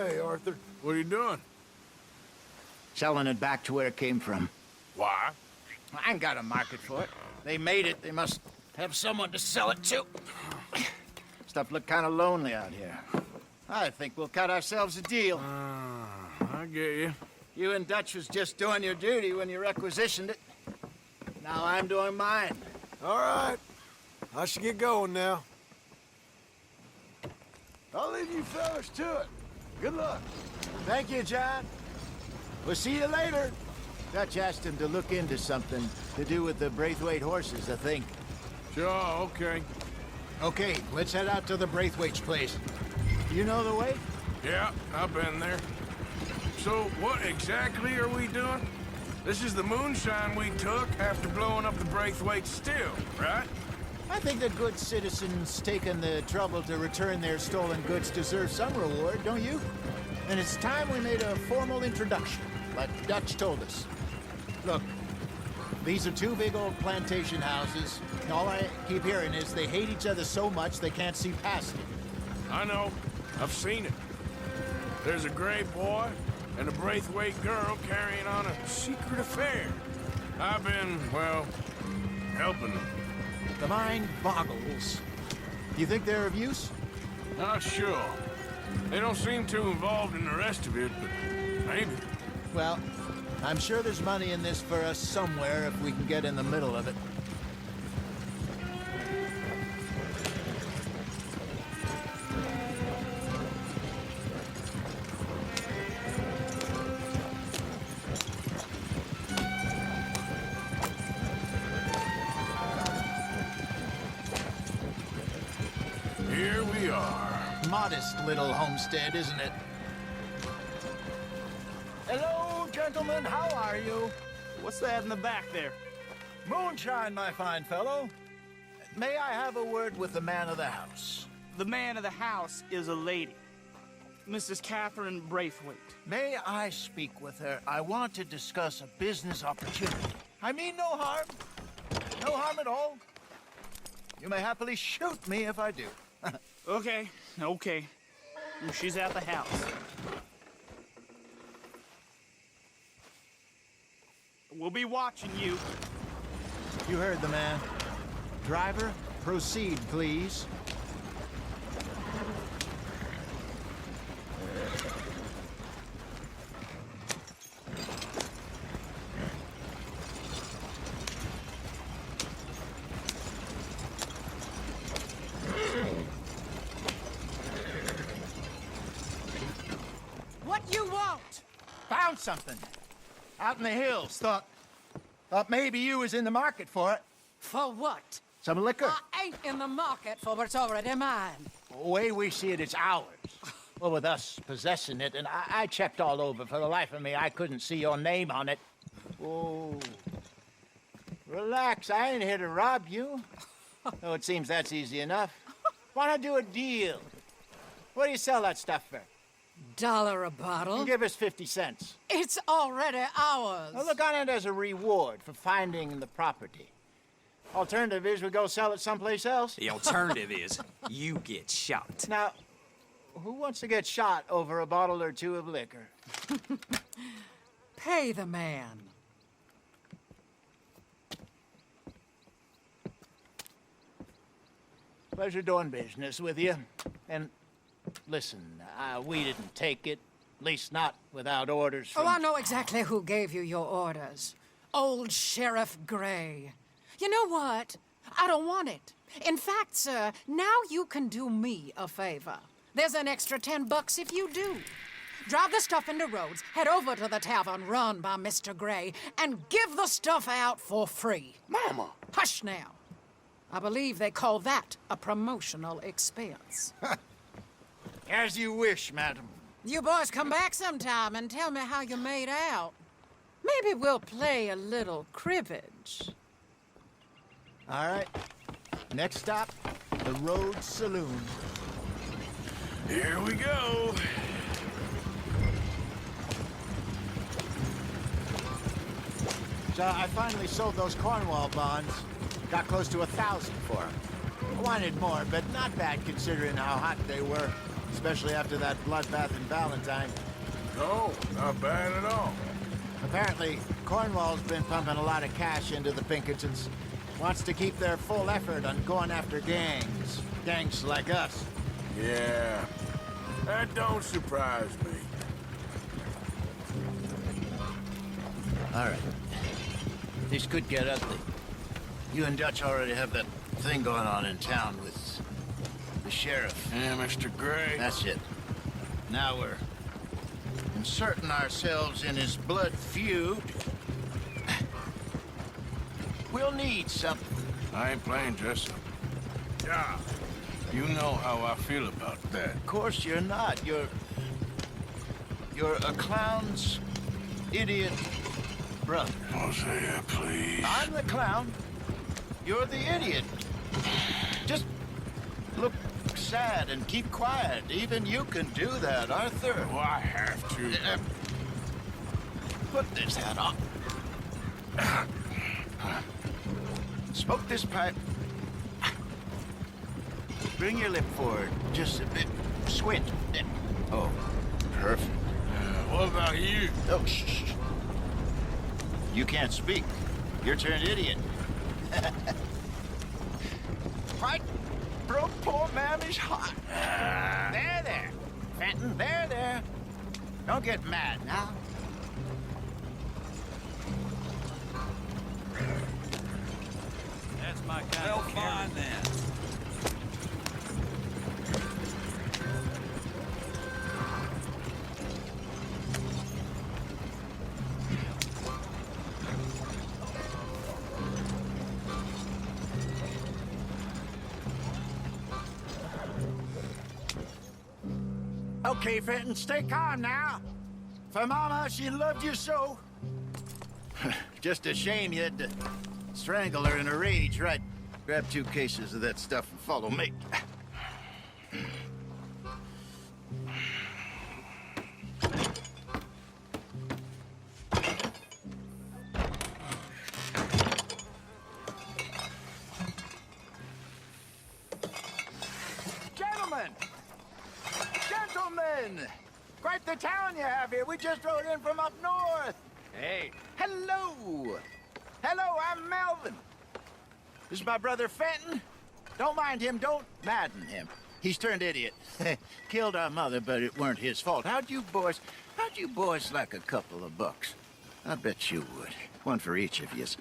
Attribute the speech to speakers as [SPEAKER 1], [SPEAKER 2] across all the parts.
[SPEAKER 1] Hey, Arthur.
[SPEAKER 2] What are you doing?
[SPEAKER 3] Selling it back to where it came from.
[SPEAKER 2] Why?
[SPEAKER 3] I ain't got a market for it. They made it. They must have someone to sell it to. Stuff look kind of lonely out here. I think we'll cut ourselves a deal.
[SPEAKER 2] I get you.
[SPEAKER 3] You and Dutch was just doing your duty when you requisitioned it. Now I'm doing mine.
[SPEAKER 1] All right. I should get going now. I'll leave you fellas to it. Good luck.
[SPEAKER 3] Thank you, John. We'll see you later. Dutch asked him to look into something to do with the Braithwaite horses, I think.
[SPEAKER 2] Sure, okay.
[SPEAKER 3] Okay, let's head out to the Braithwaite's place. You know the way?
[SPEAKER 2] Yeah, I've been there. So, what exactly are we doing? This is the moonshine we took after blowing up the Braithwaite still, right?
[SPEAKER 3] I think that good citizens taking the trouble to return their stolen goods deserve some reward, don't you? And it's time we made a formal introduction, like Dutch told us. Look, these are two big old plantation houses. All I keep hearing is they hate each other so much they can't see past it.
[SPEAKER 2] I know. I've seen it. There's a gray boy and a Braithwaite girl carrying on a secret affair. I've been, well, helping them.
[SPEAKER 3] The mind boggles. You think they're of use?
[SPEAKER 2] Not sure. They don't seem too involved in the rest of it, but maybe.
[SPEAKER 3] Well, I'm sure there's money in this for us somewhere if we can get in the middle of it.
[SPEAKER 2] Here we are.
[SPEAKER 3] Modest little homestead, isn't it? Hello, gentlemen. How are you?
[SPEAKER 4] What's that in the back there?
[SPEAKER 3] Moonshine, my fine fellow. May I have a word with the man of the house?
[SPEAKER 4] The man of the house is a lady. Mrs. Catherine Braithwaite.
[SPEAKER 3] May I speak with her? I want to discuss a business opportunity. I mean no harm. No harm at all. You may happily shoot me if I do.
[SPEAKER 4] Okay. She's at the house. We'll be watching you.
[SPEAKER 3] You heard the man. Driver, proceed, please.
[SPEAKER 5] What you want?
[SPEAKER 3] Found something. Out in the hills. Thought maybe you was in the market for it.
[SPEAKER 5] For what?
[SPEAKER 3] Some liquor.
[SPEAKER 5] I ain't in the market for what's already mine.
[SPEAKER 3] The way we see it, it's ours. Well, with us possessing it, and I checked all over. For the life of me, I couldn't see your name on it. Oh. Relax, I ain't here to rob you. Though it seems that's easy enough. Why not do a deal? What do you sell that stuff for?
[SPEAKER 5] $1 a bottle?
[SPEAKER 3] Give us 50 cents.
[SPEAKER 5] It's already ours.
[SPEAKER 3] Now look on it as a reward for finding the property. Alternative is we go sell it someplace else.
[SPEAKER 6] The alternative is you get shot.
[SPEAKER 3] Now, who wants to get shot over a bottle or two of liquor?
[SPEAKER 5] Pay the man.
[SPEAKER 3] Pleasure doing business with you. And listen, we didn't take it. At least not without orders from...
[SPEAKER 5] Oh, I know exactly who gave you your orders. Old Sheriff Gray. You know what? I don't want it. In fact, sir, now you can do me a favor. There's an extra $10 if you do. Drive the stuff into Rhodes, head over to the tavern run by Mr. Gray, and give the stuff out for free.
[SPEAKER 1] Mama.
[SPEAKER 5] Hush now. I believe they call that a promotional expense.
[SPEAKER 3] As you wish, madam.
[SPEAKER 5] You boys come back sometime and tell me how you made out. Maybe we'll play a little cribbage.
[SPEAKER 3] All right. Next stop, the Rhodes Saloon.
[SPEAKER 2] Here we go.
[SPEAKER 3] So I finally sold those Cornwall bonds. Got close to 1,000 for them. I wanted more, but not bad considering how hot they were. especially after that bloodbath in Valentine.
[SPEAKER 2] No, not bad at all.
[SPEAKER 3] Apparently, Cornwall's been pumping a lot of cash into the Pinkertons. Wants to keep their full effort on going after gangs. Gangs like us.
[SPEAKER 2] Yeah, that don't surprise me.
[SPEAKER 3] All right. This could get ugly. You and Dutch already have that thing going on in town with the sheriff.
[SPEAKER 2] Yeah, Mr. Gray.
[SPEAKER 3] That's it. Now we're inserting ourselves in his blood feud. We'll need something.
[SPEAKER 2] I ain't playing dress up. Yeah, you know how I feel about that.
[SPEAKER 3] Of course you're not. You're a clown's idiot brother.
[SPEAKER 2] Hosea, please.
[SPEAKER 3] I'm the clown. You're the idiot. Just look sad and keep quiet. Even you can do that, Arthur.
[SPEAKER 2] Oh, I have to.
[SPEAKER 3] Put this hat on. Smoke this pipe. Bring your lip forward just a bit. Squint. Oh, perfect.
[SPEAKER 2] What about you?
[SPEAKER 3] Oh, shh. You can't speak. You're turned idiot. Right? Broke poor mammy's heart. There. Fenton, there. Don't get mad now.
[SPEAKER 6] That's my kind of fine then.
[SPEAKER 3] Okay, Fenton, stay calm now. For Mama, she loved you so. Just a shame you had to strangle her in a rage, right? Grab 2 cases of that stuff and follow me. Gentlemen! Quite the town you have here. We just rode in from up north. Hey. Hello. I'm Melvin. This is my brother Fenton. Don't mind him. Don't madden him. He's turned idiot. Killed our mother, but it weren't his fault. How'd you boys like a couple of bucks? I bet you would. One for each of yous.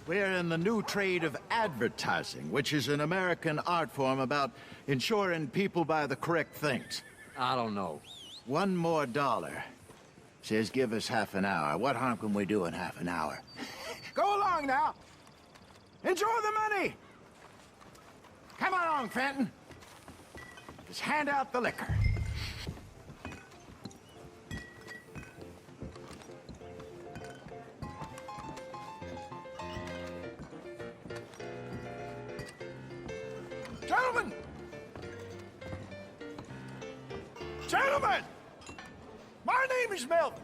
[SPEAKER 3] We're in the new trade of advertising, which is an American art form about ensuring people buy the correct things.
[SPEAKER 6] I don't know.
[SPEAKER 3] $1 more. Says give us half an hour. What harm can we do in half an hour? Go along now. Enjoy the money. Come along, Fenton. Just hand out the liquor. Gentlemen! My name is Melvin.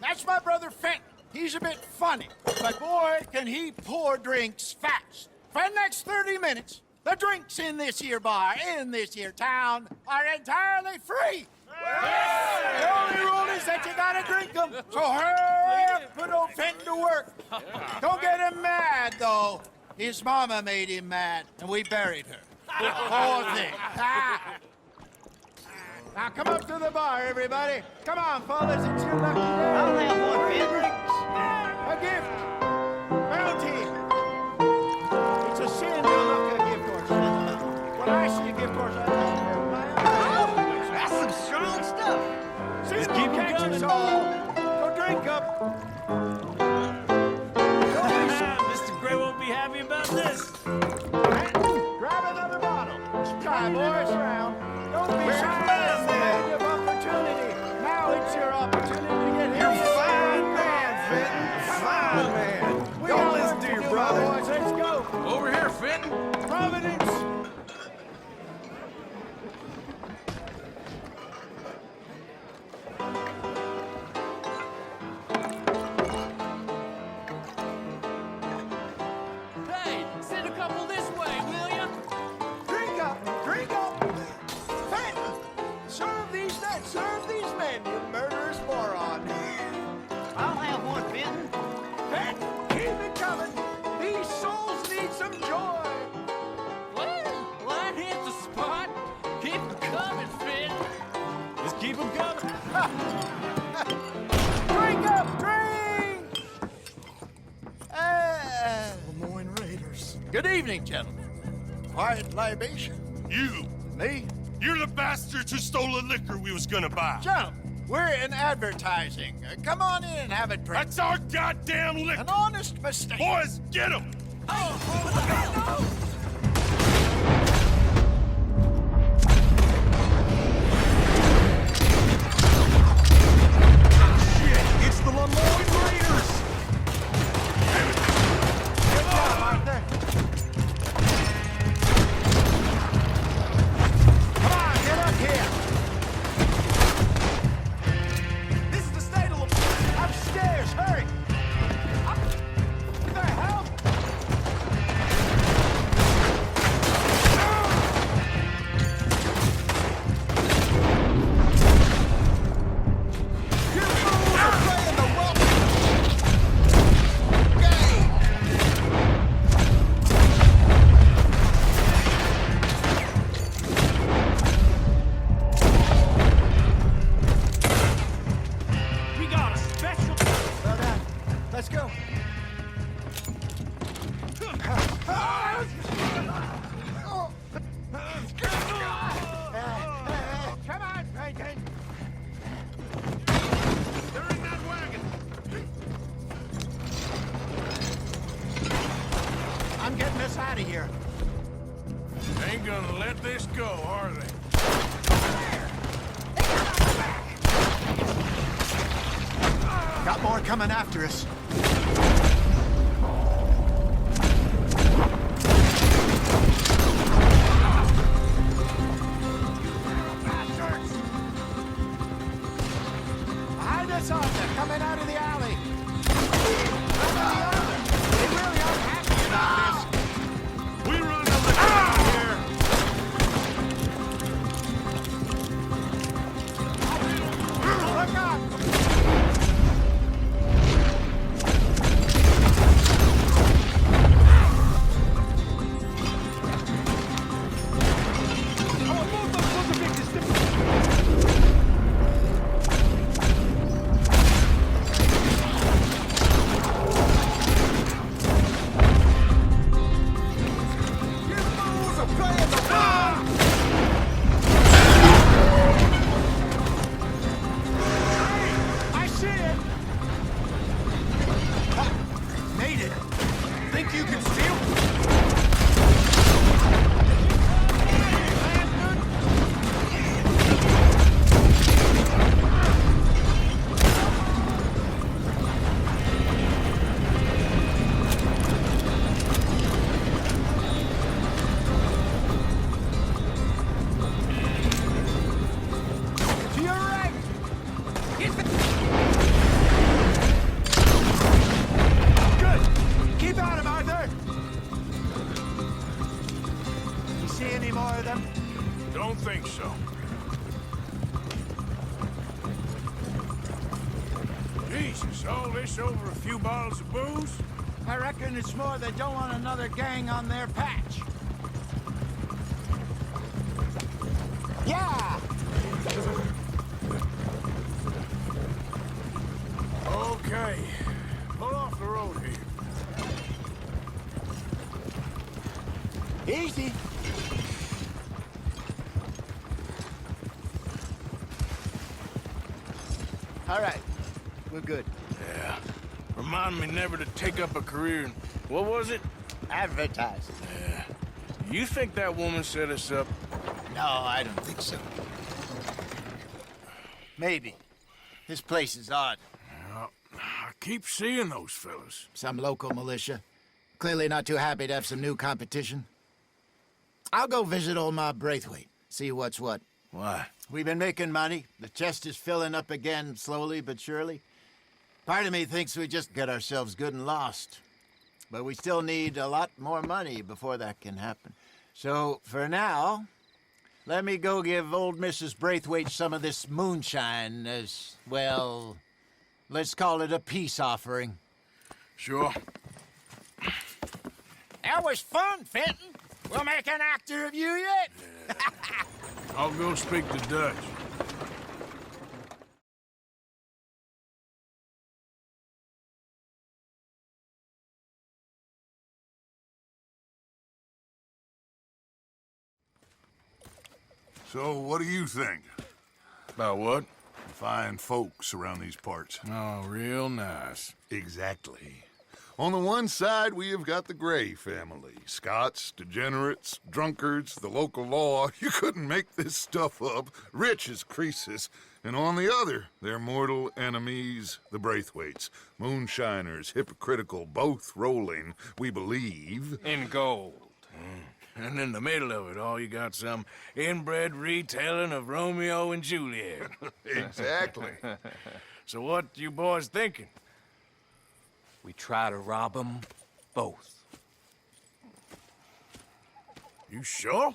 [SPEAKER 3] That's my brother Fenton. He's a bit funny, but boy, can he pour drinks fast. For the next 30 minutes, the drinks in this here bar, in this here town, are entirely free. The only rule is that you gotta drink them. So hurry up, put old Fenton to work. Don't get him mad, though. His mama made him mad, and we buried her. Poor thing. Now come up to the bar, everybody. Come on, fellas, it's your lucky day.
[SPEAKER 7] I'll have one, Fenton.
[SPEAKER 3] A gift. Bounty. It's a sin to look a gift horse. When I see a gift horse, I have my eyes.
[SPEAKER 7] That's some strong stuff.
[SPEAKER 3] See, keep catch us all. Go drink up.
[SPEAKER 6] Mr. Gray won't be happy about this.
[SPEAKER 3] Grab another bottle. Try, boys, round. Don't be shy. It's the age of opportunity. Now it's your opportunity to get here.
[SPEAKER 1] You're a fine man, Fenton. Fine man. Don't listen to your brother.
[SPEAKER 3] Boys, let's go.
[SPEAKER 2] Over here, Fenton.
[SPEAKER 3] Providence.
[SPEAKER 6] Hey, send a couple this way, will ya?
[SPEAKER 3] Drink up. Drink up. Fenton. Good evening, gentlemen. Quiet libation.
[SPEAKER 8] You!
[SPEAKER 3] Me?
[SPEAKER 8] You're the bastards who stole the liquor we was gonna buy.
[SPEAKER 3] Gentlemen, we're in advertising. Come on in and have a drink.
[SPEAKER 8] That's our goddamn liquor!
[SPEAKER 3] An honest mistake.
[SPEAKER 8] Boys, get him!
[SPEAKER 1] It's the Lemoyne Raiders!
[SPEAKER 3] Good job, Arthur. Come on, get up here.
[SPEAKER 1] This is the state of Lemoyne!
[SPEAKER 3] Upstairs, hurry. What the hell? You fools are playing the wrong game.
[SPEAKER 4] We got a special.
[SPEAKER 3] Well done. Let's go. Come on, Franklin.
[SPEAKER 2] They're in that wagon.
[SPEAKER 3] I'm getting us out of here.
[SPEAKER 2] Ain't gonna let this go, are they?
[SPEAKER 3] Got more coming after us. Behind us, Arthur, coming out of the alley. They really aren't happy about this.
[SPEAKER 8] We run the liquor out here!
[SPEAKER 3] Look out!
[SPEAKER 1] You fools are playing the wrong!
[SPEAKER 3] I see it! Made it.
[SPEAKER 1] Think you can steal?
[SPEAKER 3] To your right! Good! Keep at him, Arthur! You see any more of them?
[SPEAKER 2] Don't think so. Jesus, all this over a few bottles of booze?
[SPEAKER 3] I reckon it's more they don't want another gang on their patch. Yeah!
[SPEAKER 2] Okay. Pull off the road here.
[SPEAKER 3] Easy. All right. We're good.
[SPEAKER 2] Yeah. Remind me never to take up a career in... What was it?
[SPEAKER 3] Advertising.
[SPEAKER 2] You think that woman set us up?
[SPEAKER 3] No, I don't think so. Maybe. This place is odd.
[SPEAKER 2] I keep seeing those fellas.
[SPEAKER 3] Some local militia. Clearly not too happy to have some new competition. I'll go visit old Ma Braithwaite, see what's what.
[SPEAKER 2] Why?
[SPEAKER 3] We've been making money. The chest is filling up again, slowly but surely. Part of me thinks we just get ourselves good and lost. But we still need a lot more money before that can happen. So, for now, let me go give old Mrs. Braithwaite some of this moonshine as, well, let's call it a peace offering.
[SPEAKER 2] Sure.
[SPEAKER 3] That was fun, Fenton. We'll make an actor of you yet.
[SPEAKER 2] I'll go speak to Dutch.
[SPEAKER 9] So, what do you think?
[SPEAKER 2] About what?
[SPEAKER 9] Fine folks around these parts.
[SPEAKER 2] Oh, real nice.
[SPEAKER 9] Exactly. On the one side, we have got the Gray family. Scots, degenerates, drunkards, the local law. You couldn't make this stuff up. Rich as Croesus. And on the other, their mortal enemies, the Braithwaites. Moonshiners, hypocritical, both rolling, we believe.
[SPEAKER 6] In gold.
[SPEAKER 2] And in the middle of it all, you got some inbred retelling of Romeo and Juliet.
[SPEAKER 9] Exactly.
[SPEAKER 2] So what you boys thinking?
[SPEAKER 6] We try to rob them both.
[SPEAKER 2] You sure?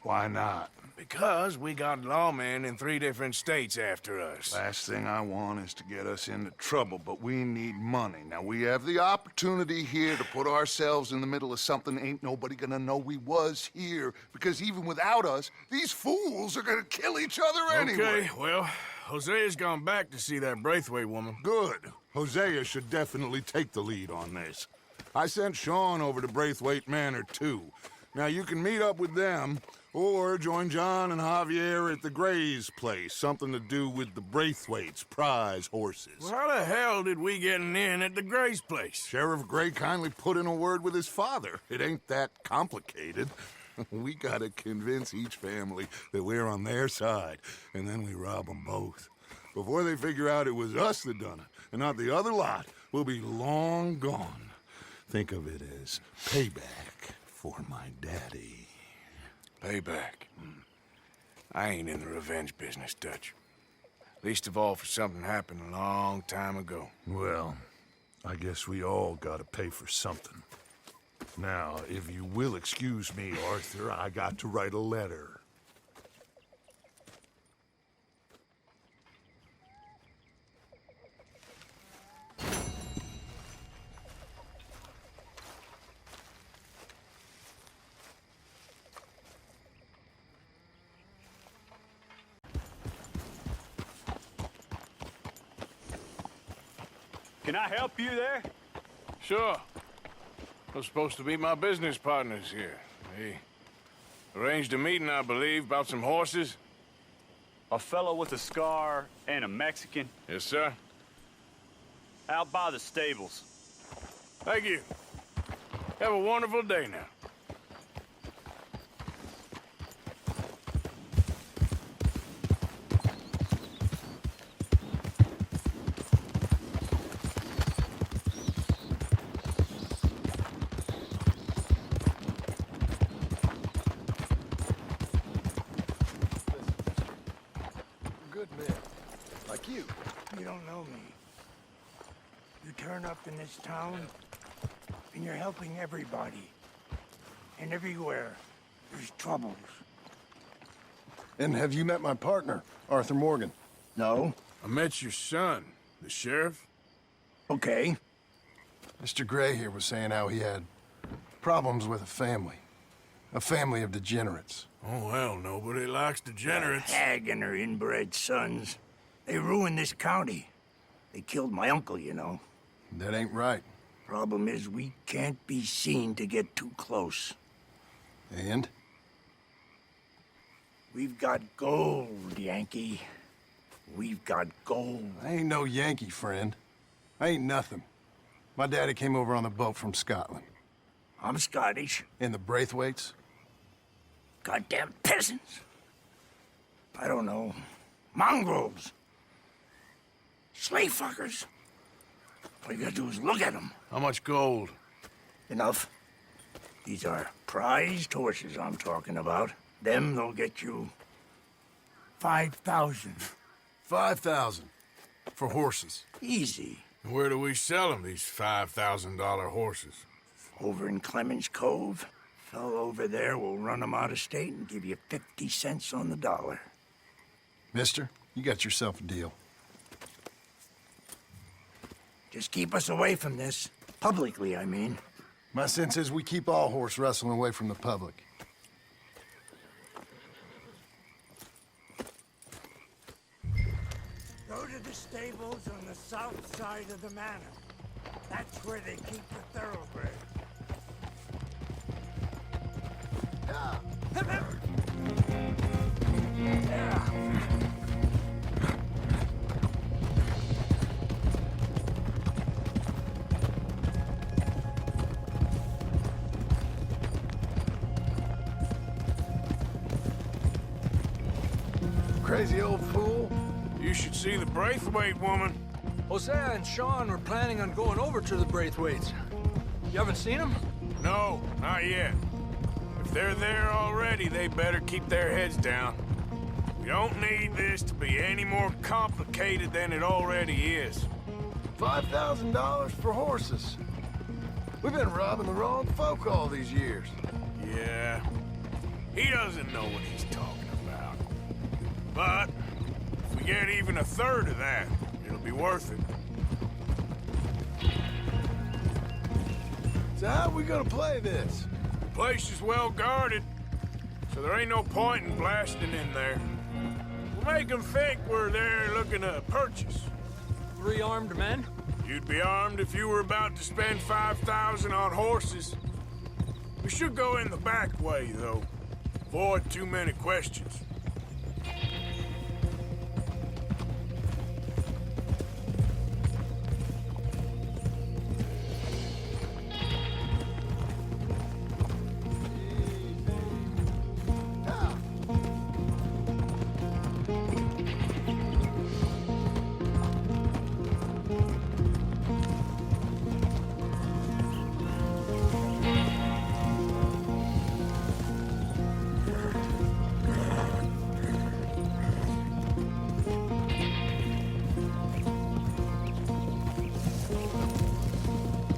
[SPEAKER 9] Why not?
[SPEAKER 2] Because we got lawmen in 3 different states after us.
[SPEAKER 9] Last thing I want is to get us into trouble, but we need money. Now, we have the opportunity here to put ourselves in the middle of something ain't nobody gonna know we was here, because even without us, these fools are gonna kill each other anyway.
[SPEAKER 2] Okay, well, Hosea's gone back to see that Braithwaite woman.
[SPEAKER 9] Good. Hosea should definitely take the lead on this. I sent Sean over to Braithwaite Manor, too. Now, you can meet up with them, or join John and Javier at the Gray's place. Something to do with the Braithwaite's prize horses.
[SPEAKER 2] Well, how the hell did we get in at the Gray's place?
[SPEAKER 9] Sheriff Gray kindly put in a word with his father. It ain't that complicated. We gotta convince each family that we're on their side, and then we rob them both. Before they figure out it was us that done it, and not the other lot, we'll be long gone. Think of it as payback for my daddy.
[SPEAKER 2] Payback. I ain't in the revenge business, Dutch. Least of all for something happened a long time ago.
[SPEAKER 9] Well, I guess we all gotta pay for something. Now, if you will excuse me, Arthur, I got to write a letter.
[SPEAKER 10] Can I help you there?
[SPEAKER 2] Sure. They're supposed to be my business partners here. They arranged a meeting, I believe, about some horses.
[SPEAKER 10] A fellow with a scar and a Mexican
[SPEAKER 2] Yes, sir.
[SPEAKER 10] out by the stables.
[SPEAKER 2] Thank you. Have a wonderful day now.
[SPEAKER 1] Good men. Like you. You don't know me. You turn up in this town, and you're helping everybody. And everywhere, there's troubles.
[SPEAKER 11] And have you met my partner, Arthur Morgan?
[SPEAKER 1] No?
[SPEAKER 2] I met your son, the sheriff.
[SPEAKER 1] Okay.
[SPEAKER 11] Mr. Gray here was saying how he had problems with a family of degenerates.
[SPEAKER 2] Oh, well, nobody likes degenerates.
[SPEAKER 1] Hag and her inbred sons. They ruined this county. They killed my uncle, you know.
[SPEAKER 11] That ain't right.
[SPEAKER 1] Problem is, we can't be seen to get too close.
[SPEAKER 11] And?
[SPEAKER 1] We've got gold, Yankee. We've got gold.
[SPEAKER 11] I ain't no Yankee, friend. I ain't nothing. My daddy came over on the boat from Scotland.
[SPEAKER 1] I'm Scottish.
[SPEAKER 11] And the Braithwaites?
[SPEAKER 1] Goddamn peasants. I don't know. Mongrels. Slave fuckers. All you gotta do is look at them.
[SPEAKER 2] How much gold?
[SPEAKER 1] Enough. These are prized horses I'm talking about. Them, they'll get you 5,000.
[SPEAKER 11] 5,000 for horses.
[SPEAKER 1] Easy.
[SPEAKER 2] And where do we sell them, these $5,000 horses?
[SPEAKER 1] Over in Clemens Cove. Fellow over there will run them out of state and give you 50 cents on the dollar.
[SPEAKER 11] Mister, you got yourself a deal.
[SPEAKER 1] Just keep us away from this. Publicly, I mean.
[SPEAKER 11] My sense is we keep all horse wrestling away from the public.
[SPEAKER 1] Go to the stables on the south side of the manor. That's where they keep the thoroughbreds.
[SPEAKER 11] crazy old fool?
[SPEAKER 2] You should see the Braithwaite woman.
[SPEAKER 12] Hosea and Sean were planning on going over to the Braithwaites. You haven't seen them?
[SPEAKER 2] No, not yet. If they're there already, they better keep their heads down. We don't need this to be any more complicated than it already is.
[SPEAKER 11] $5,000 for horses. We've been robbing the wrong folk all these years.
[SPEAKER 2] Yeah, he doesn't know what he's talking about. But if we get even a third of that, it'll be worth it.
[SPEAKER 11] So how are we gonna play this?
[SPEAKER 2] The place is well guarded, so there ain't no point in blasting in there. We'll make them think we're there looking to purchase.
[SPEAKER 12] 3 armed men?
[SPEAKER 2] You'd be armed if you were about to spend 5,000 on horses. We should go in the back way, though. Avoid too many questions.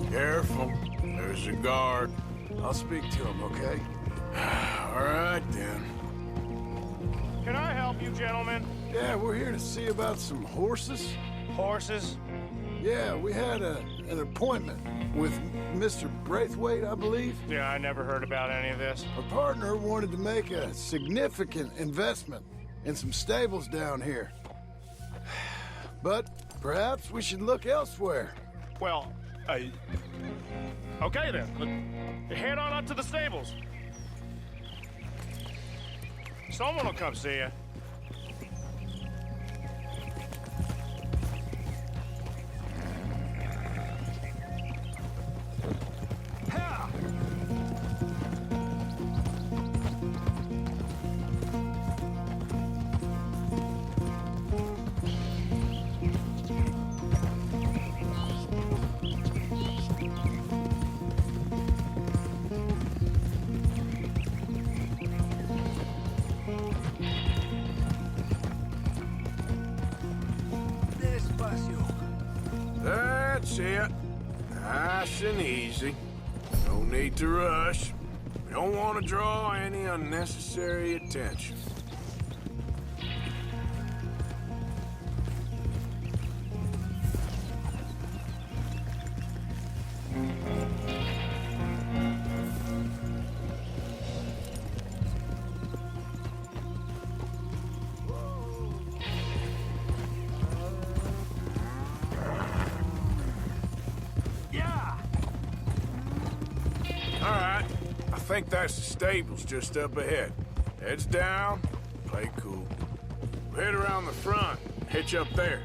[SPEAKER 2] Careful. There's a guard.
[SPEAKER 11] I'll speak to him, okay?
[SPEAKER 2] All right, then.
[SPEAKER 8] Can I help you, gentlemen?
[SPEAKER 11] Yeah, we're here to see about some horses.
[SPEAKER 8] Horses?
[SPEAKER 11] Yeah, we had an appointment with Mr. Braithwaite, I believe.
[SPEAKER 8] Yeah, I never heard about any of this.
[SPEAKER 11] Our partner wanted to make a significant investment in some stables down here. But perhaps we should look elsewhere.
[SPEAKER 8] Well, okay then. Head on up to the stables. Someone will come see you.
[SPEAKER 2] That's it. Nice and easy. No need to rush. We don't want to draw any unnecessary attention. All right, I think that's the stables just up ahead. Heads down, play cool. We'll head around the front, hitch up there.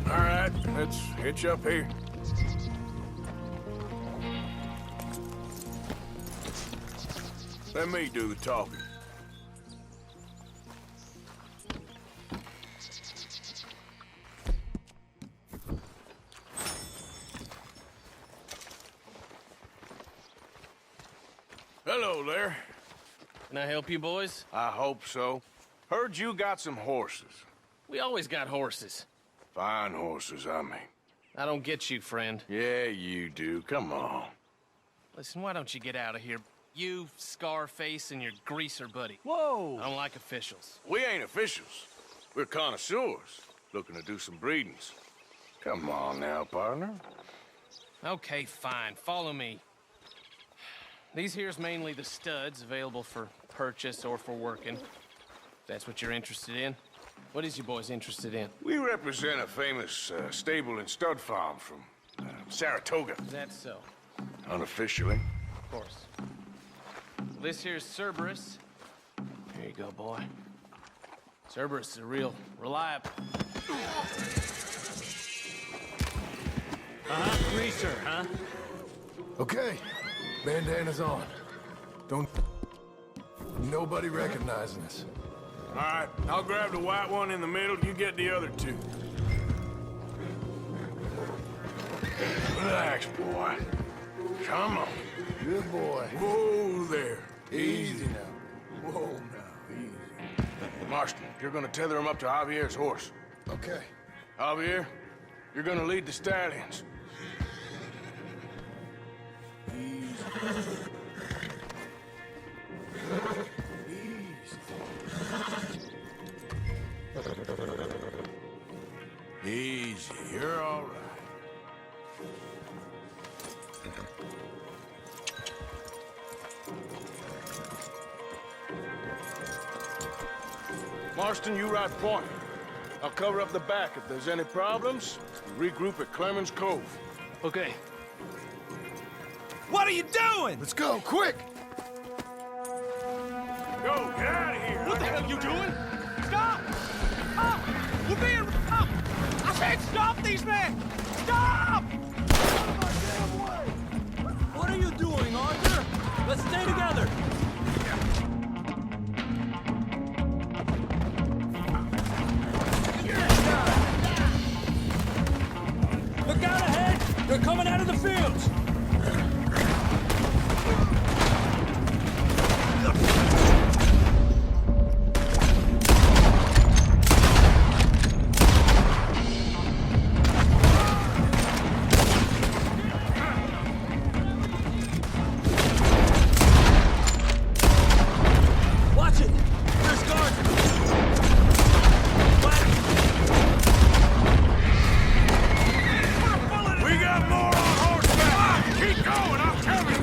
[SPEAKER 2] All right, let's hitch up here. Let me do the talking. Hello there.
[SPEAKER 13] Can I help you, boys?
[SPEAKER 2] I hope so. Heard you got some horses.
[SPEAKER 13] We always got horses.
[SPEAKER 2] Fine horses, I mean.
[SPEAKER 13] I don't get you, friend.
[SPEAKER 2] Yeah, you do. Come on.
[SPEAKER 13] Listen, why don't you get out of here? You, Scarface, and your greaser buddy.
[SPEAKER 12] Whoa!
[SPEAKER 13] I don't like officials.
[SPEAKER 2] We ain't officials. We're connoisseurs, looking to do some breedings. Come on now, partner.
[SPEAKER 13] Okay, fine. Follow me. These here's mainly the studs available for purchase or for working. If that's what you're interested in. What is you boys interested in?
[SPEAKER 2] We represent a famous stable and stud farm from Saratoga.
[SPEAKER 13] Is that so?
[SPEAKER 2] Unofficially.
[SPEAKER 13] Of course. This here's Cerberus. Here you go, boy. Cerberus is a real reliable.
[SPEAKER 12] Greaser, huh?
[SPEAKER 11] Okay, bandana's on. Don't... Nobody recognizing us.
[SPEAKER 2] All right, I'll grab the white one in the middle. You get the other two. Relax, boy. Come on.
[SPEAKER 11] Good boy.
[SPEAKER 2] Whoa there.
[SPEAKER 11] Easy now.
[SPEAKER 2] Whoa now, easy. Marston, you're gonna tether him up to Javier's horse.
[SPEAKER 11] Okay.
[SPEAKER 2] Javier, you're gonna lead the stallions. Easy, you're all right. Marston, you ride point. I'll cover up the back. If there's any problems, regroup at Clemens Cove.
[SPEAKER 12] Okay.
[SPEAKER 6] What are you doing?
[SPEAKER 11] Let's go, quick!
[SPEAKER 2] Go, get out of here!
[SPEAKER 4] What the hell are you doing? Stop! Stop! We're being robbed! I said stop these men! Stop!
[SPEAKER 12] What are you doing, Arthur? Let's stay together. Look out ahead! They're coming out of the fields! Watch it! There's guards!
[SPEAKER 2] We got more on horseback! Keep going, I'm coming!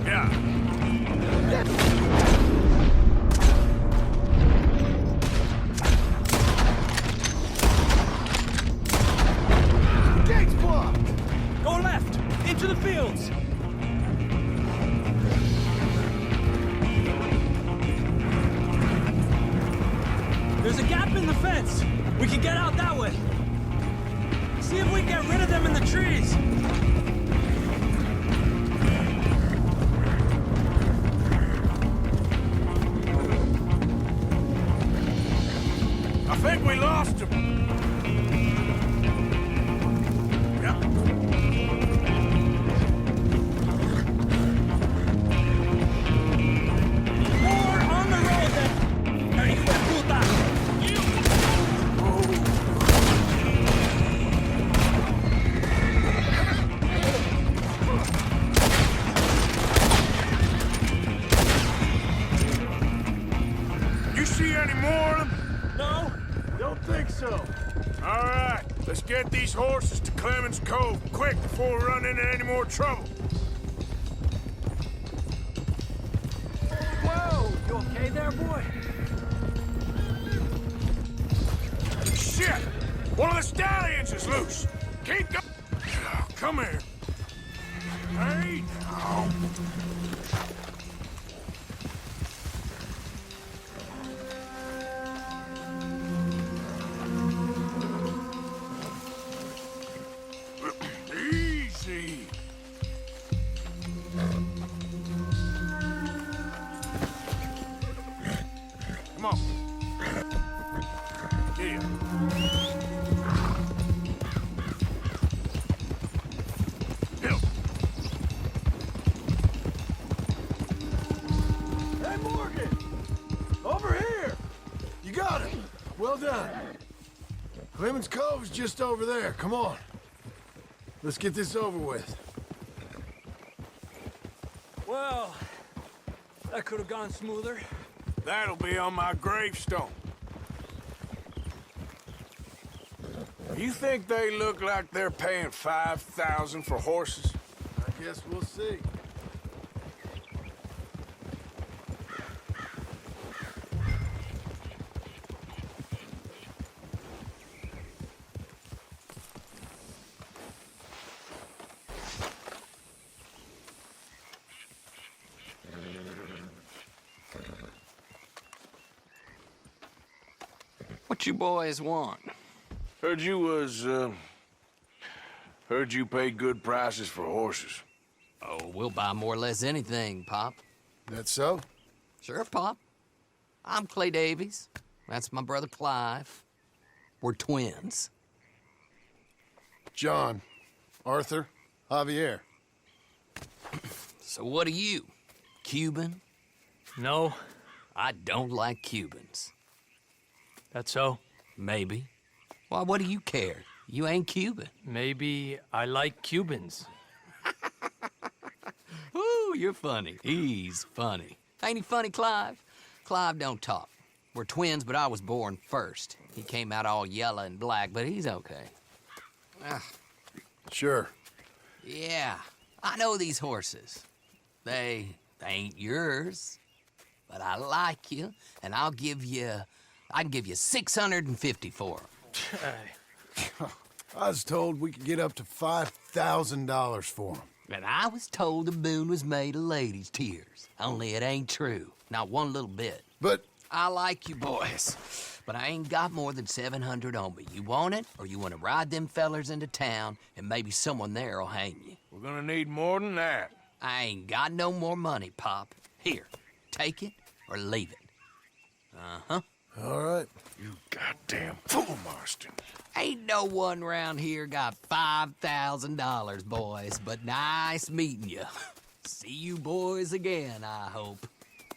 [SPEAKER 2] Yeah.
[SPEAKER 11] Gates blocked!
[SPEAKER 12] Go left! Into the fields! There's a gap in the fence! We can get out that way! See if we can get rid of them in the trees!
[SPEAKER 2] I think we lost him. Yeah.
[SPEAKER 12] More on the road then! Hijo de puta!
[SPEAKER 2] You see any more of them?
[SPEAKER 12] No?
[SPEAKER 11] Don't think so.
[SPEAKER 2] All right, let's get these horses to Clemens Cove quick before we run into any more trouble.
[SPEAKER 12] Whoa! You okay there, boy?
[SPEAKER 2] Shit! One of the stallions is loose. Keep going. Come here. Hey, now. Easy. Come on. Here. Help.
[SPEAKER 11] Hey, Morgan! Over here! You got it! Well done. Clemens Cove's just over there. Come on. Let's get this over with.
[SPEAKER 12] Well, that could have gone smoother.
[SPEAKER 2] That'll be on my gravestone. You think they look like they're paying $5,000 for horses?
[SPEAKER 11] I guess we'll see.
[SPEAKER 6] What you boys want?
[SPEAKER 2] Heard you paid good prices for horses.
[SPEAKER 6] Oh, we'll buy more or less anything, Pop.
[SPEAKER 11] That so?
[SPEAKER 6] Sure, Pop. I'm Clay Davies. That's my brother Clive. We're twins.
[SPEAKER 11] John, Arthur, Javier.
[SPEAKER 6] So what are you? Cuban?
[SPEAKER 12] No,
[SPEAKER 6] I don't like Cubans.
[SPEAKER 12] that's so.
[SPEAKER 6] Maybe. Why, what do you care? You ain't Cuban.
[SPEAKER 12] Maybe I like Cubans.
[SPEAKER 6] Ooh, you're funny. He's funny. Ain't he funny, Clive? Clive don't talk. We're twins, but I was born first. He came out all yellow and black, but he's okay.
[SPEAKER 11] Sure.
[SPEAKER 6] Yeah, I know these horses. They ain't yours, but I like you, and I can give you 650 for them.
[SPEAKER 11] I was told we could get up to $5,000 for them.
[SPEAKER 6] And I was told the moon was made of ladies' tears. Only it ain't true. Not one little bit.
[SPEAKER 11] But
[SPEAKER 6] I like you boys, but I ain't got more than 700 on me. You want it, or you want to ride them fellers into town, and maybe someone there'll hang you?
[SPEAKER 2] We're gonna need more than that.
[SPEAKER 6] I ain't got no more money, Pop. Here, take it or leave it. Uh-huh.
[SPEAKER 11] all right.
[SPEAKER 2] You goddamn fool, Marston.
[SPEAKER 6] Ain't no one round here got $5,000, boys, but nice meeting you. See you boys again, I hope.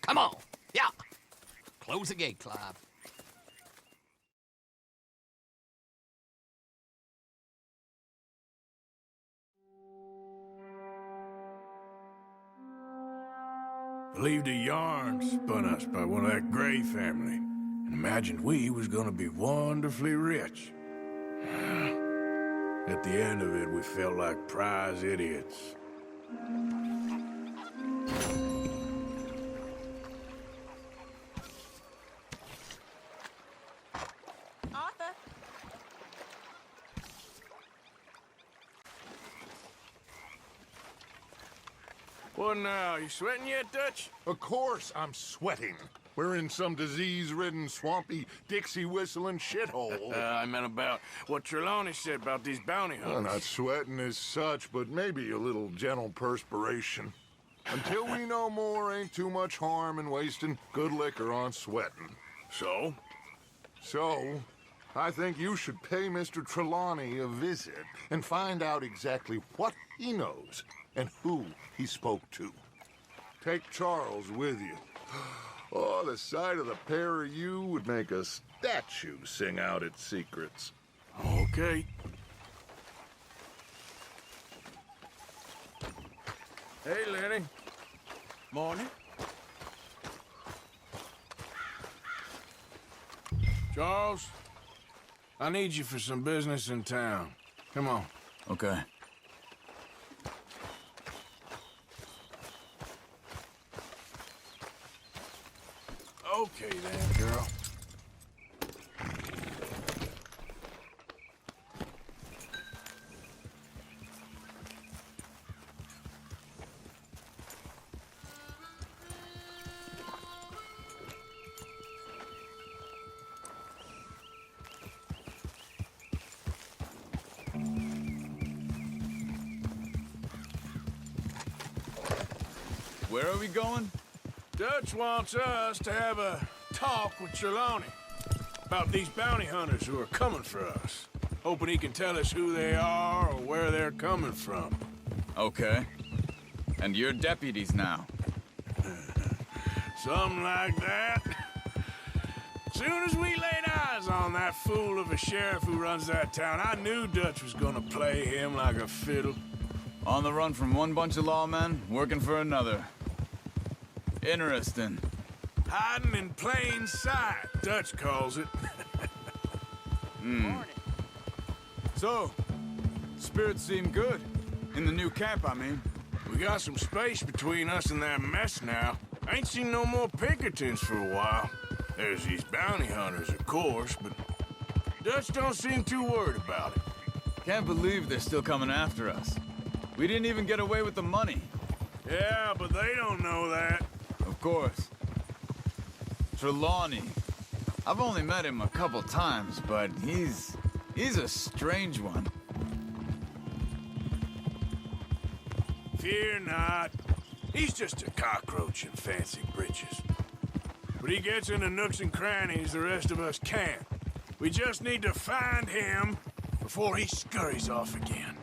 [SPEAKER 6] Come on, yeah. Close the gate, Clive.
[SPEAKER 2] Believed a yarn spun us by one of that Gray family, and imagined we was gonna be wonderfully rich. At the end of it, we felt like prize idiots.
[SPEAKER 5] Arthur?
[SPEAKER 2] What now? You sweating yet, Dutch?
[SPEAKER 9] Of course I'm sweating. We're in some disease-ridden, swampy, Dixie-whistling shithole.
[SPEAKER 2] I meant about what Trelawney said about these bounty
[SPEAKER 9] Well,
[SPEAKER 2] hunters.
[SPEAKER 9] not sweating as such, but maybe a little gentle perspiration. Until we know more, ain't too much harm in wasting good liquor on sweating.
[SPEAKER 2] So?
[SPEAKER 9] So, I think you should pay Mr. Trelawney a visit and find out exactly what he knows and who he spoke to. Take Charles with you. Oh, the sight of the pair of you would make a statue sing out its secrets.
[SPEAKER 2] Okay. Hey, Lenny. Morning. Charles, I need you for some business in town. Come on.
[SPEAKER 14] Okay.
[SPEAKER 2] Okay then, girl.
[SPEAKER 14] Where are we going?
[SPEAKER 2] Dutch wants us to have a talk with Trelawney about these bounty hunters who are coming for us. Hoping he can tell us who they are or where they're coming from.
[SPEAKER 14] Okay. And you're deputies now.
[SPEAKER 2] Something like that. Soon as we laid eyes on that fool of a sheriff who runs that town, I knew Dutch was gonna play him like a fiddle.
[SPEAKER 14] On the run from one bunch of lawmen, working for another. Interesting.
[SPEAKER 2] Hiding in plain sight, Dutch calls it.
[SPEAKER 14] So, spirits seem good. In the new camp, I mean.
[SPEAKER 2] We got some space between us and that mess now. Ain't seen no more Pinkertons for a while. There's these bounty hunters, of course, but Dutch don't seem too worried about it.
[SPEAKER 14] Can't believe they're still coming after us. We didn't even get away with the money.
[SPEAKER 2] Yeah, but they don't know that.
[SPEAKER 14] Of course. Trelawney. I've only met him a couple times, but he's a strange one.
[SPEAKER 2] Fear not. He's just a cockroach in fancy breeches. But he gets into nooks and crannies the rest of us can't. We just need to find him before he scurries off again.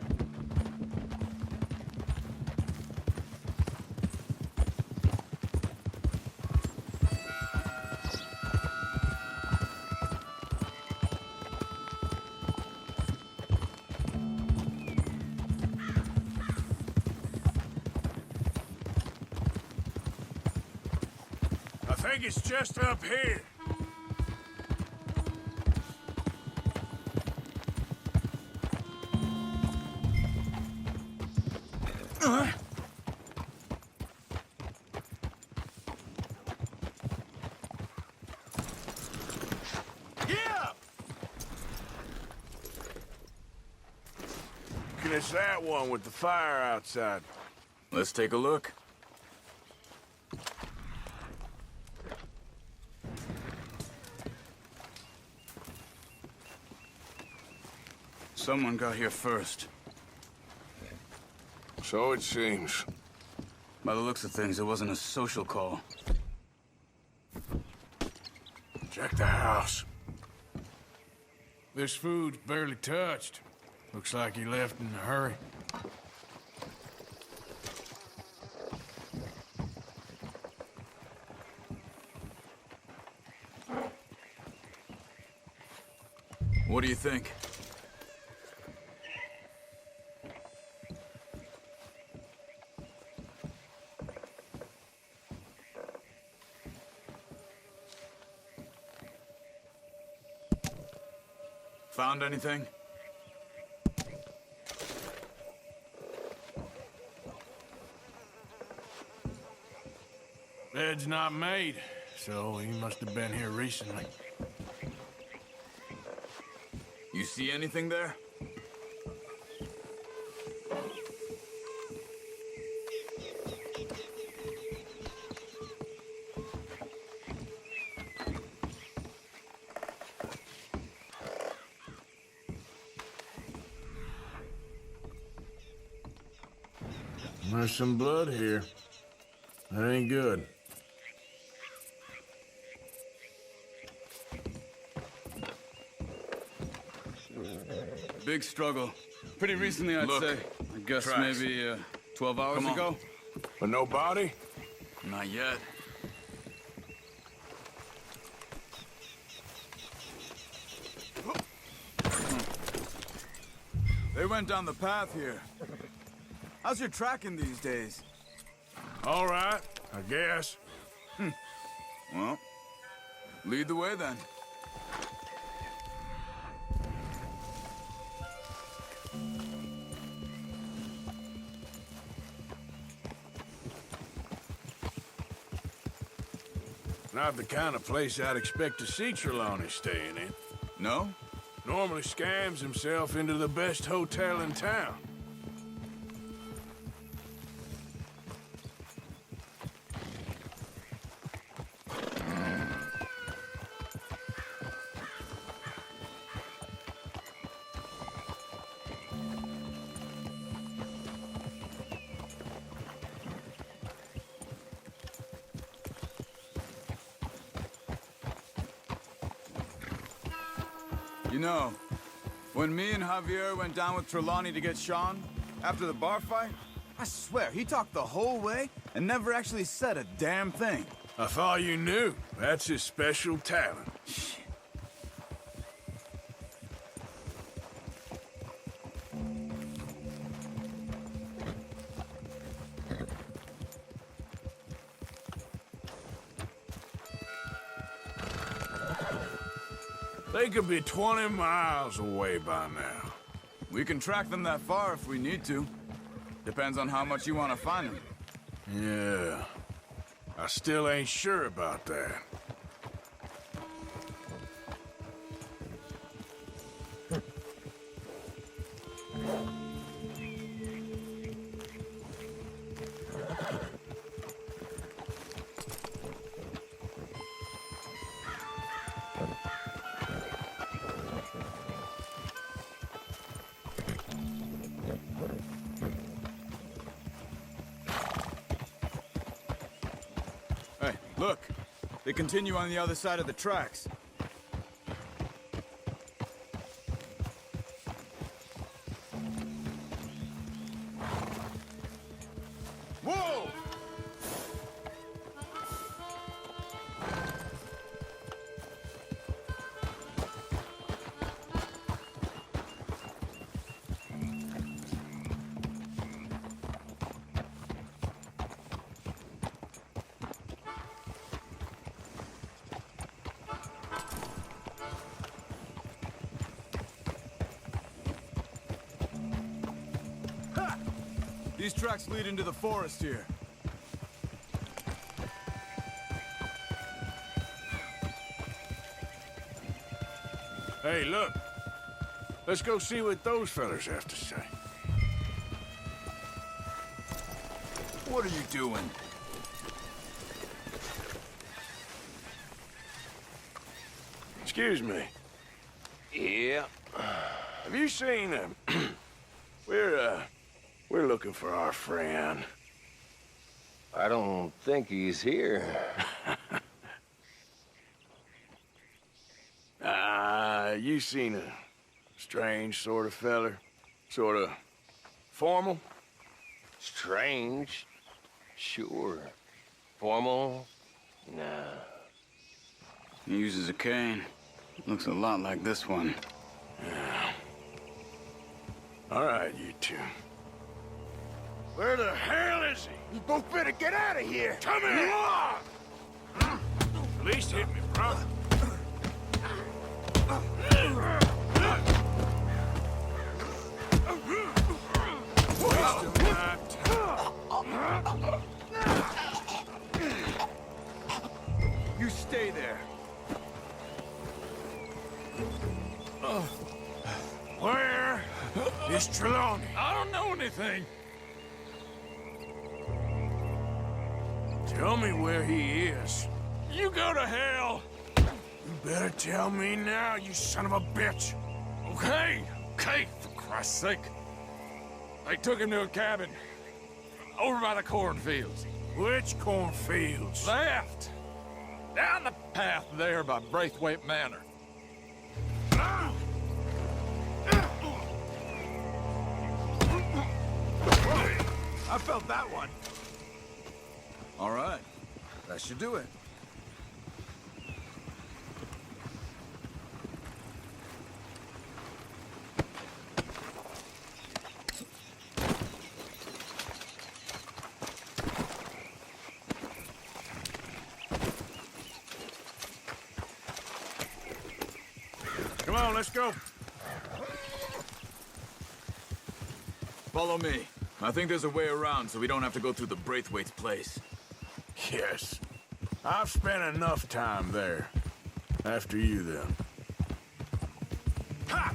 [SPEAKER 2] I think it's just up here. Yeah! It's that one with the fire outside.
[SPEAKER 14] Let's take a look. Someone got here first.
[SPEAKER 2] So it seems.
[SPEAKER 14] By the looks of things, it wasn't a social call.
[SPEAKER 2] Check the house. This food's barely touched. Looks like he left in a hurry.
[SPEAKER 14] What do you think? Found anything?
[SPEAKER 2] Bed's not made, so he must have been here recently.
[SPEAKER 14] You see anything there?
[SPEAKER 2] There's some blood here. That ain't good.
[SPEAKER 14] Big struggle. Pretty recently, I'd say. I guess
[SPEAKER 2] Tracks.
[SPEAKER 14] maybe 12 hours
[SPEAKER 2] Come on.
[SPEAKER 14] ago.
[SPEAKER 2] But no body?
[SPEAKER 14] Not yet. They went down the path here. How's your tracking these days?
[SPEAKER 2] All right, I guess.
[SPEAKER 14] Well, lead the way then.
[SPEAKER 2] Not the kind of place I'd expect to see Trelawney staying in.
[SPEAKER 14] No?
[SPEAKER 2] Normally scams himself into the best hotel in town.
[SPEAKER 14] You know, when me and Javier went down with Trelawney to get Sean, after the bar fight, I swear, he talked the whole way and never actually said a damn thing.
[SPEAKER 2] I thought you knew. That's his special talent. They could be 20 miles away by now.
[SPEAKER 14] We can track them that far if we need to. Depends on how much you want to find them.
[SPEAKER 2] Yeah. I still ain't sure about that.
[SPEAKER 14] Look, they continue on the other side of the tracks. Whoa! These tracks lead into the forest here.
[SPEAKER 2] Hey, look. Let's go see what those fellas have to say.
[SPEAKER 14] What are you doing?
[SPEAKER 2] Excuse me. Yeah. Have you seen him? We're looking for our friend.
[SPEAKER 15] I don't think he's here.
[SPEAKER 2] You seen a strange sort of feller? Sort of formal?
[SPEAKER 15] Strange? Sure. Formal? Nah.
[SPEAKER 14] He uses a cane. Looks a lot like this one.
[SPEAKER 2] Yeah. All right, you two. Where the hell is he?
[SPEAKER 1] You both better get out of here.
[SPEAKER 2] Come here! At least hit me, bro. Wasting my time.
[SPEAKER 14] You stay there.
[SPEAKER 2] Where is Trelawney?
[SPEAKER 8] I don't know anything.
[SPEAKER 2] Tell me where he is.
[SPEAKER 8] You go to hell.
[SPEAKER 2] You better tell me now, you son of a bitch.
[SPEAKER 8] Okay, for Christ's sake. They took him to a cabin over by the cornfields.
[SPEAKER 2] Which cornfields?
[SPEAKER 8] Left. Down the path there by Braithwaite Manor.
[SPEAKER 14] I felt that one. All right. That should do it.
[SPEAKER 2] Come on, let's go.
[SPEAKER 14] Follow me. I think there's a way around so we don't have to go through the Braithwaite's place.
[SPEAKER 2] Yes. I've spent enough time there. After you, then.
[SPEAKER 14] Ha!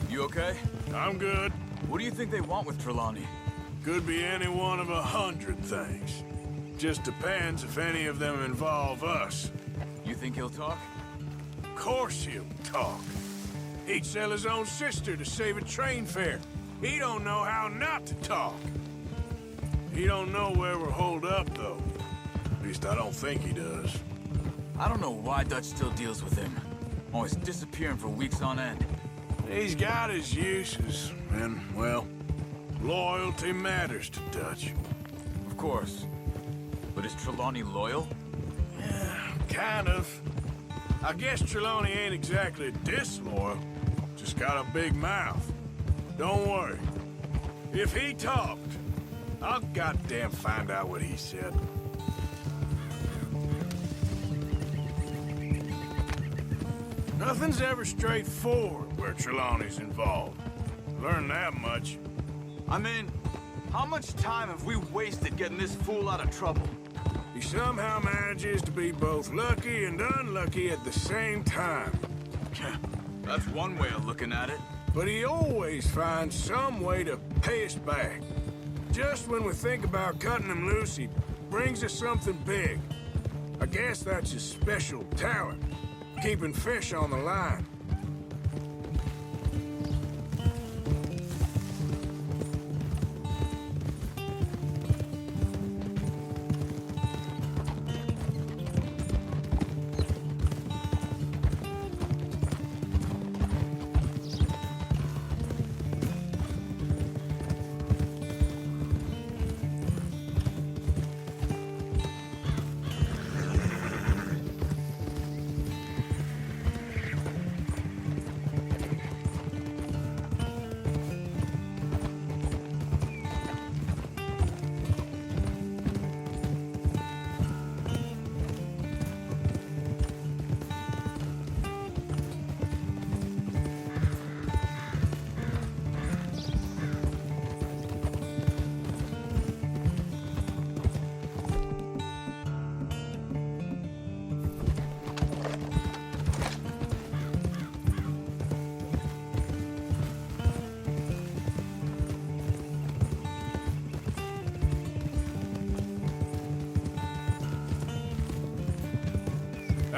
[SPEAKER 14] You okay?
[SPEAKER 2] I'm good.
[SPEAKER 14] What do you think they want with Trelawney?
[SPEAKER 2] Could be any one of 100 things. Just depends if any of them involve us.
[SPEAKER 14] You think he'll talk?
[SPEAKER 2] Of course he'll talk. He'd sell his own sister to save a train fare. He don't know how not to talk. He don't know where we're holed up, though. At least I don't think he does.
[SPEAKER 14] I don't know why Dutch still deals with him. Always disappearing for weeks on end.
[SPEAKER 2] He's got his uses, and, well, loyalty matters to Dutch.
[SPEAKER 14] Of course. But is Trelawney loyal?
[SPEAKER 2] Yeah, kind of. I guess Trelawney ain't exactly disloyal. Just got a big mouth. Don't worry. If he talked, I'll goddamn find out what he said. Nothing's ever straightforward where Trelawney's involved. Learned that much.
[SPEAKER 14] I mean, how much time have we wasted getting this fool out of trouble?
[SPEAKER 2] He somehow manages to be both lucky and unlucky at the same time.
[SPEAKER 14] That's one way of looking at it.
[SPEAKER 2] But he always finds some way to pay us back. Just when we think about cutting him loose, he brings us something big. I guess that's his special talent, keeping fish on the line.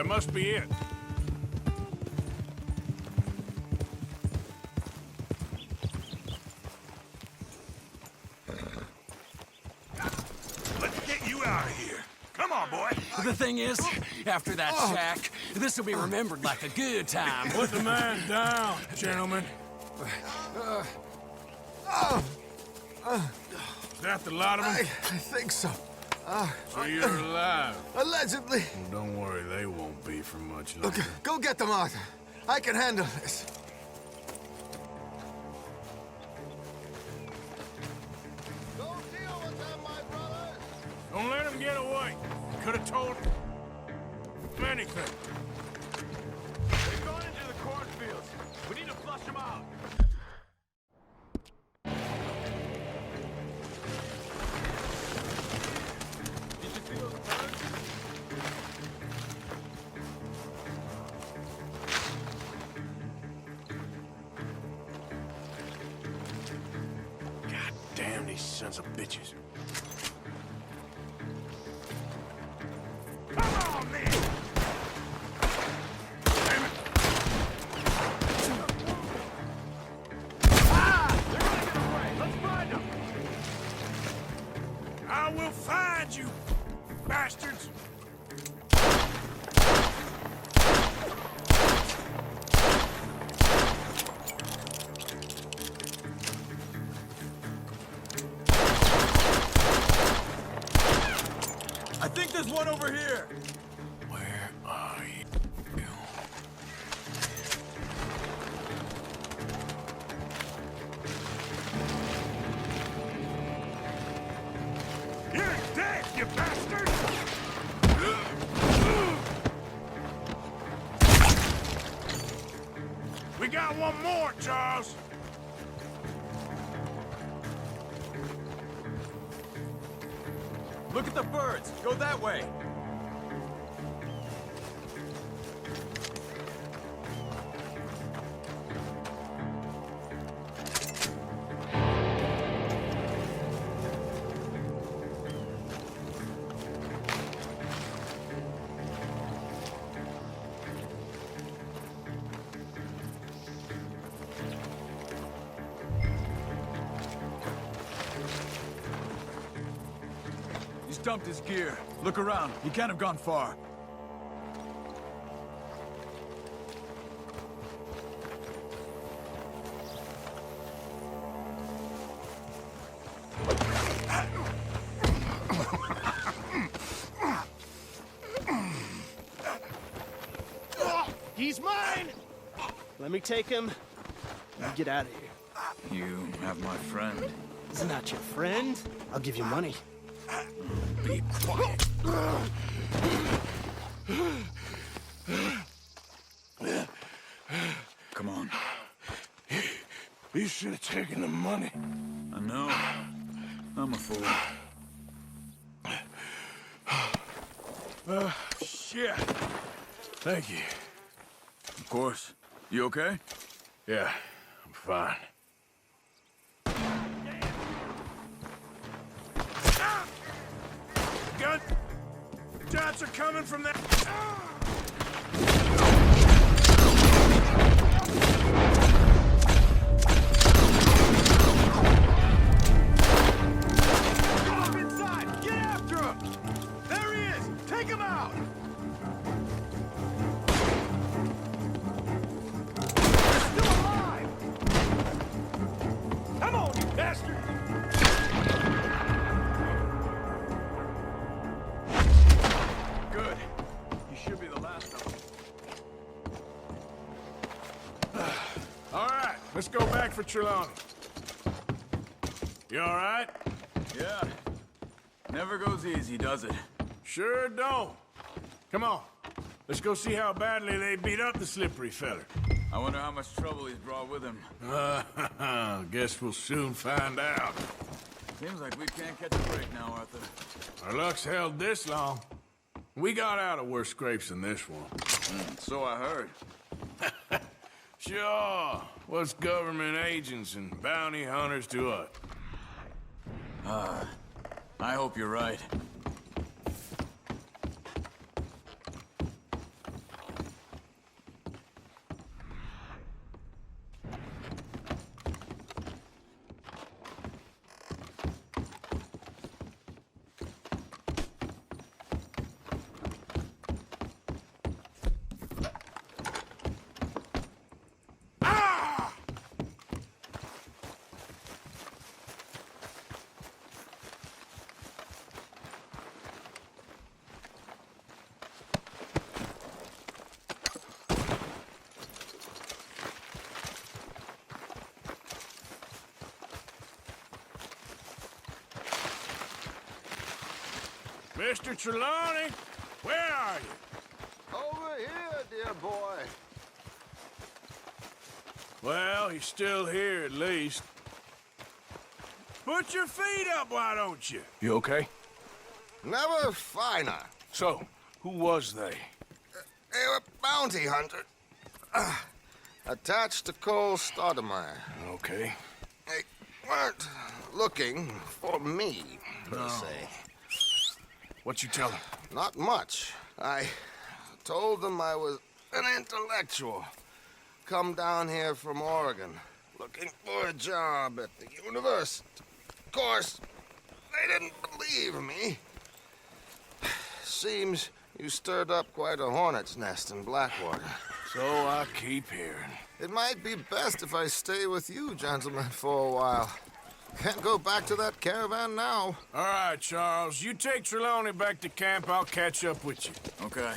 [SPEAKER 2] That must be it.
[SPEAKER 8] Let's get you out of here. Come on, boy.
[SPEAKER 12] The thing is, after that shack, this will be remembered like a good time.
[SPEAKER 2] Put the man down, gentlemen. Is that the lot of them?
[SPEAKER 11] I think so.
[SPEAKER 2] So you're alive.
[SPEAKER 11] Allegedly.
[SPEAKER 2] Well, don't worry, they won't be for much longer.
[SPEAKER 11] Okay, go get them, Arthur. I can handle this.
[SPEAKER 2] Don't let him get away. Could have told him anything.
[SPEAKER 8] They've gone into the cornfields. We need to flush them out. Did you see those birds?
[SPEAKER 2] God damn these sons of bitches.
[SPEAKER 8] Come on, man! They're gonna get away. Let's find them.
[SPEAKER 2] I will find you, bastards.
[SPEAKER 14] I think there's one over here.
[SPEAKER 2] Where are you?
[SPEAKER 8] You're dead, you bastard!
[SPEAKER 2] We got one more, Charles.
[SPEAKER 14] Look at the birds. Go that way. He's dumped his gear. Look around. He can't have gone far.
[SPEAKER 4] He's mine! Let me take him. You get out of here.
[SPEAKER 14] You have my friend.
[SPEAKER 4] He's not your friend. I'll give you money.
[SPEAKER 2] Be quiet.
[SPEAKER 14] Come on.
[SPEAKER 2] You should have taken the money.
[SPEAKER 14] I know. I'm a fool.
[SPEAKER 2] Shit. Thank you.
[SPEAKER 14] Of course. You okay?
[SPEAKER 2] Yeah, I'm fine. Gun shots are coming from that.
[SPEAKER 8] Go up inside! Get after him! There he is! Take him out! They're still alive! Come on, you bastard!
[SPEAKER 14] Good. You should be the last of them.
[SPEAKER 2] All right, let's go back for Trelawney. You all right?
[SPEAKER 14] Yeah. Never goes easy, does it?
[SPEAKER 2] Sure don't. Come on. Let's go see how badly they beat up the slippery feller.
[SPEAKER 14] I wonder how much trouble he's brought with him.
[SPEAKER 2] Guess we'll soon find out.
[SPEAKER 14] Seems like we can't catch a break now, Arthur.
[SPEAKER 2] Our luck's held this long. We got out of worse scrapes than this one.
[SPEAKER 14] So I heard.
[SPEAKER 2] Sure. What's government agents and bounty hunters to us?
[SPEAKER 14] I hope you're right.
[SPEAKER 2] Mr. Trelawney, where are you?
[SPEAKER 9] Over here, dear boy.
[SPEAKER 2] Well, he's still here at least. Put your feet up, why don't you? You okay?
[SPEAKER 9] Never finer.
[SPEAKER 2] So, who was they?
[SPEAKER 9] They were bounty hunters. Attached to Cole Stoudemire.
[SPEAKER 2] Okay.
[SPEAKER 9] They weren't looking for me, per se.
[SPEAKER 2] What you tell them?
[SPEAKER 9] Not much. I told them I was an intellectual. Come down here from Oregon, looking for a job at the university. Of course, they didn't believe me. Seems you stirred up quite a hornet's nest in Blackwater.
[SPEAKER 2] So I keep hearing.
[SPEAKER 9] It might be best if I stay with you, gentlemen, for a while. Can't go back to that caravan now.
[SPEAKER 2] All right, Charles. You take Trelawney back to camp. I'll catch up with you.
[SPEAKER 14] Okay.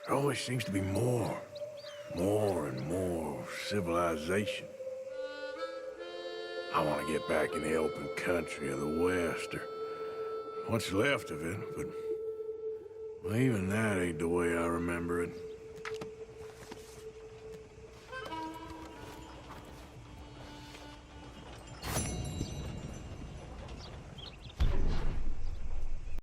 [SPEAKER 2] There always seems to be more and more civilization. I want to get back in the open country of the West, or what's left of it, but well, even that ain't the way I remember it.